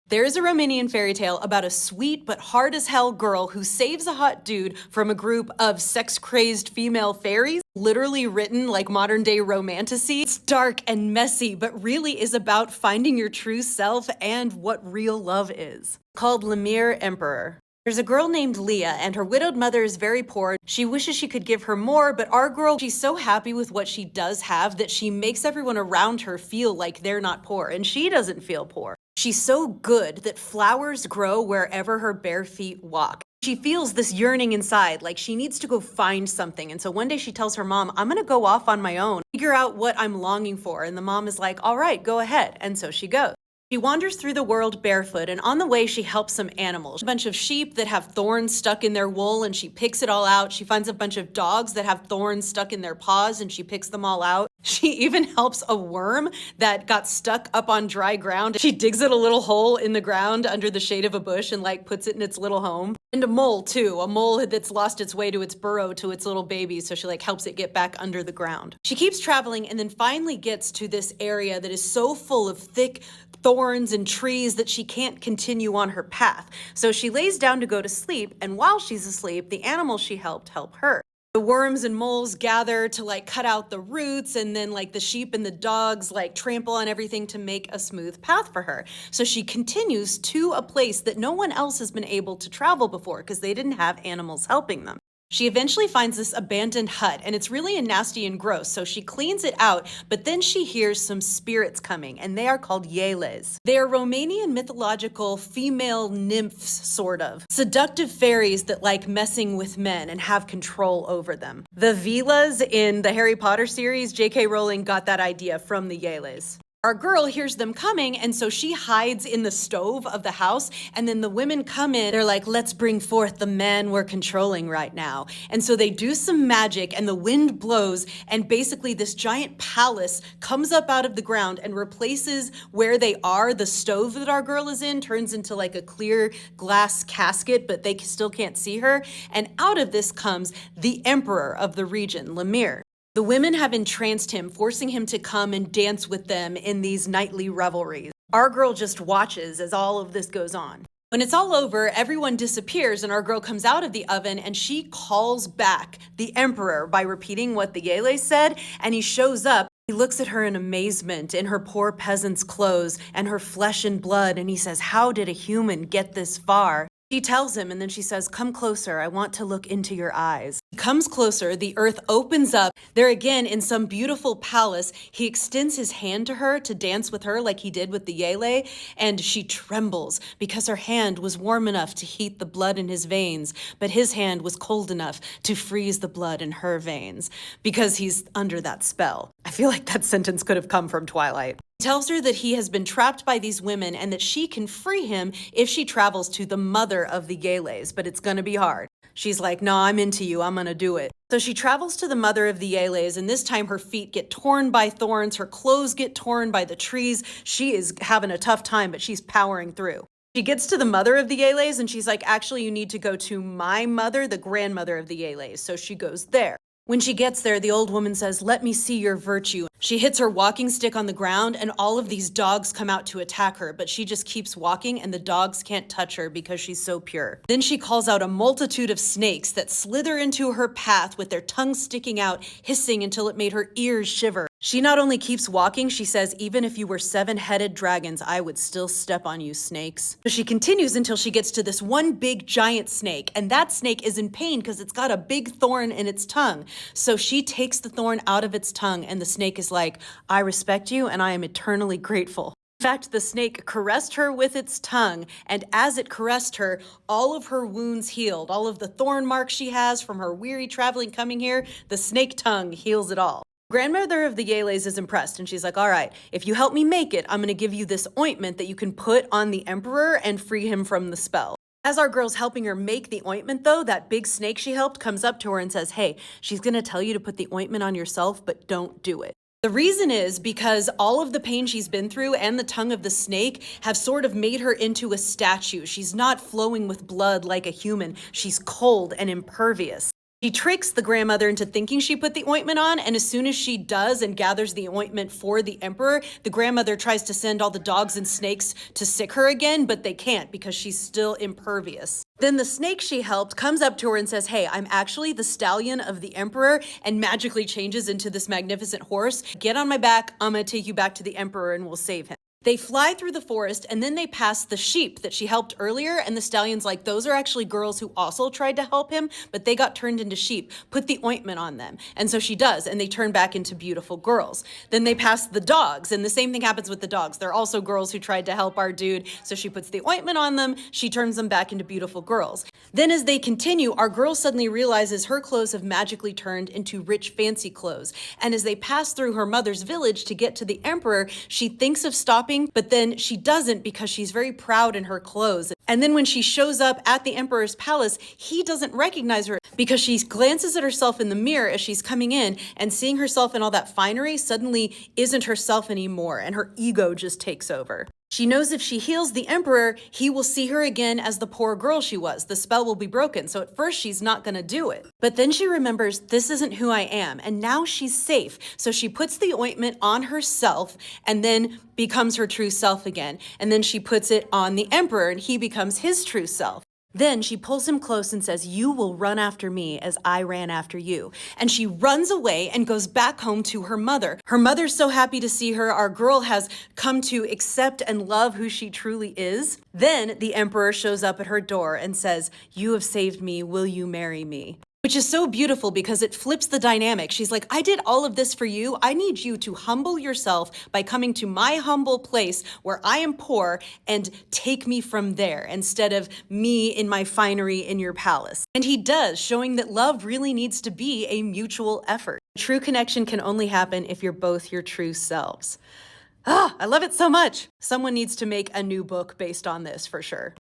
There is a Romanian fairy tale about a sweet but hard as hell girl who saves a hot dude from a group of sex-crazed female fairies, literally written like modern-day romantasy. It's dark and messy, but really is about finding your true self and what real love is. Called Limir-Emperor. There's a girl named Leah, and her widowed mother is very poor. She wishes she could give her more, but our girl, she's so happy with what she does have that she makes everyone around her feel like they're not poor, and she doesn't feel poor. She's so good that flowers grow wherever her bare feet walk. She feels this yearning inside, like she needs to go find something. And so one day she tells her mom, I'm gonna go off on my own, figure out what I'm longing for. And the mom is like, all right, go ahead. And so she goes. She wanders through the world barefoot, and on the way she helps some animals. A bunch of sheep that have thorns stuck in their wool, and she picks it all out. She finds a bunch of dogs that have thorns stuck in their paws, and she picks them all out. She even helps a worm that got stuck up on dry ground. She digs it a little hole in the ground under the shade of a bush and like puts it in its little home. And a mole too, a mole that's lost its way to its burrow to its little baby, so she like helps it get back under the ground. She keeps traveling and then finally gets to this area that is so full of thick thorns and trees that she can't continue on her path. So she lays down to go to sleep, and while she's asleep, the animals she helped help her. The worms and moles gather to like cut out the roots, and then like the sheep and the dogs like trample on everything to make a smooth path for her. So she continues to a place that no one else has been able to travel before because they didn't have animals helping them. She eventually finds this abandoned hut, and it's really nasty and gross, so she cleans it out, but then she hears some spirits coming, and they are called Yeles. They are Romanian mythological female nymphs, sort of. Seductive fairies that like messing with men and have control over them. The Villas in the Harry Potter series, J.K. Rowling got that idea from the Yeles. Our girl hears them coming, and so she hides in the stove of the house, and then the women come in. They're like, let's bring forth the man we're controlling right now. And so they do some magic, and the wind blows, and basically this giant palace comes up out of the ground and replaces where they are. The stove that our girl is in turns into like a clear glass casket, but they still can't see her. And out of this comes the emperor of the region, Limir. The women have entranced him, forcing him to come and dance with them in these nightly revelries. Our girl just watches as all of this goes on. When it's all over, everyone disappears, and our girl comes out of the oven and she calls back the emperor by repeating what the Yele said, and he shows up. He looks at her in amazement in her poor peasant's clothes and her flesh and blood, and he says, how did a human get this far? She tells him, and then she says, come closer, I want to look into your eyes. He comes closer, the earth opens up. They're again in some beautiful palace. He extends his hand to her to dance with her like he did with the Yele, and she trembles because her hand was warm enough to heat the blood in his veins, but his hand was cold enough to freeze the blood in her veins because he's under that spell. I feel like that sentence could have come from Twilight. He tells her that he has been trapped by these women and that she can free him if she travels to the mother of the Yeles, but it's gonna be hard. She's like, no, I'm into you, I'm gonna do it. So she travels to the mother of the Yeles, and this time her feet get torn by thorns, her clothes get torn by the trees. She is having a tough time, but she's powering through. She gets to the mother of the Yeles, and she's like, actually, you need to go to my mother, the grandmother of the Yeles. So she goes there. When she gets there, the old woman says, let me see your virtue. She hits her walking stick on the ground, and all of these dogs come out to attack her, but she just keeps walking, and the dogs can't touch her because she's so pure. Then she calls out a multitude of snakes that slither into her path with their tongues sticking out, hissing until it made her ears shiver. She not only keeps walking, she says, even if you were 7-headed dragons, I would still step on you, snakes. So she continues until she gets to this one big giant snake, and that snake is in pain because it's got a big thorn in its tongue. So she takes the thorn out of its tongue, and the snake is like, I respect you, and I am eternally grateful. In fact, the snake caressed her with its tongue, and as it caressed her, all of her wounds healed. All of the thorn marks she has from her weary traveling coming here, the snake tongue heals it all. Grandmother of the Yeles is impressed, and she's like, all right, if you help me make it, I'm going to give you this ointment that you can put on the emperor and free him from the spell. As our girl's helping her make the ointment, though, that big snake she helped comes up to her and says, hey, she's going to tell you to put the ointment on yourself, but don't do it. The reason is because all of the pain she's been through and the tongue of the snake have sort of made her into a statue. She's not flowing with blood like a human. She's cold and impervious. She tricks the grandmother into thinking she put the ointment on, and as soon as she does and gathers the ointment for the emperor, the grandmother tries to send all the dogs and snakes to sick her again, but they can't because she's still impervious. Then the snake she helped comes up to her and says, "Hey, I'm actually the stallion of the emperor," and magically changes into this magnificent horse. "Get on my back, I'm gonna take you back to the emperor and we'll save him." They fly through the forest and then they pass the sheep that she helped earlier, and the stallion's like, "Those are actually girls who also tried to help him, but they got turned into sheep. Put the ointment on them." And so she does, and they turn back into beautiful girls. Then they pass the dogs, and the same thing happens with the dogs. They're also girls who tried to help our dude, so she puts the ointment on them, she turns them back into beautiful girls. Then as they continue, our girl suddenly realizes her clothes have magically turned into rich, fancy clothes. And as they pass through her mother's village to get to the emperor, she thinks of stopping, but then she doesn't because she's very proud in her clothes. And then when she shows up at the emperor's palace, he doesn't recognize her because she glances at herself in the mirror as she's coming in, and seeing herself in all that finery suddenly isn't herself anymore, and her ego just takes over. She knows if she heals the emperor, he will see her again as the poor girl she was. The spell will be broken, so at first she's not gonna do it. But then she remembers, this isn't who I am, and now she's safe. So she puts the ointment on herself and then becomes her true self again. And then she puts it on the emperor and he becomes his true self. Then she pulls him close and says, "You will run after me as I ran after you." And she runs away and goes back home to her mother. Her mother's so happy to see her. Our girl has come to accept and love who she truly is. Then the emperor shows up at her door and says, "You have saved me. Will you marry me?" Which is so beautiful because it flips the dynamic. She's like, "I did all of this for you. I need you to humble yourself by coming to my humble place where I am poor and take me from there instead of me in my finery in your palace." And he does, showing that love really needs to be a mutual effort. True connection can only happen if you're both your true selves. I love it so much. Someone needs to make a new book based on this for sure.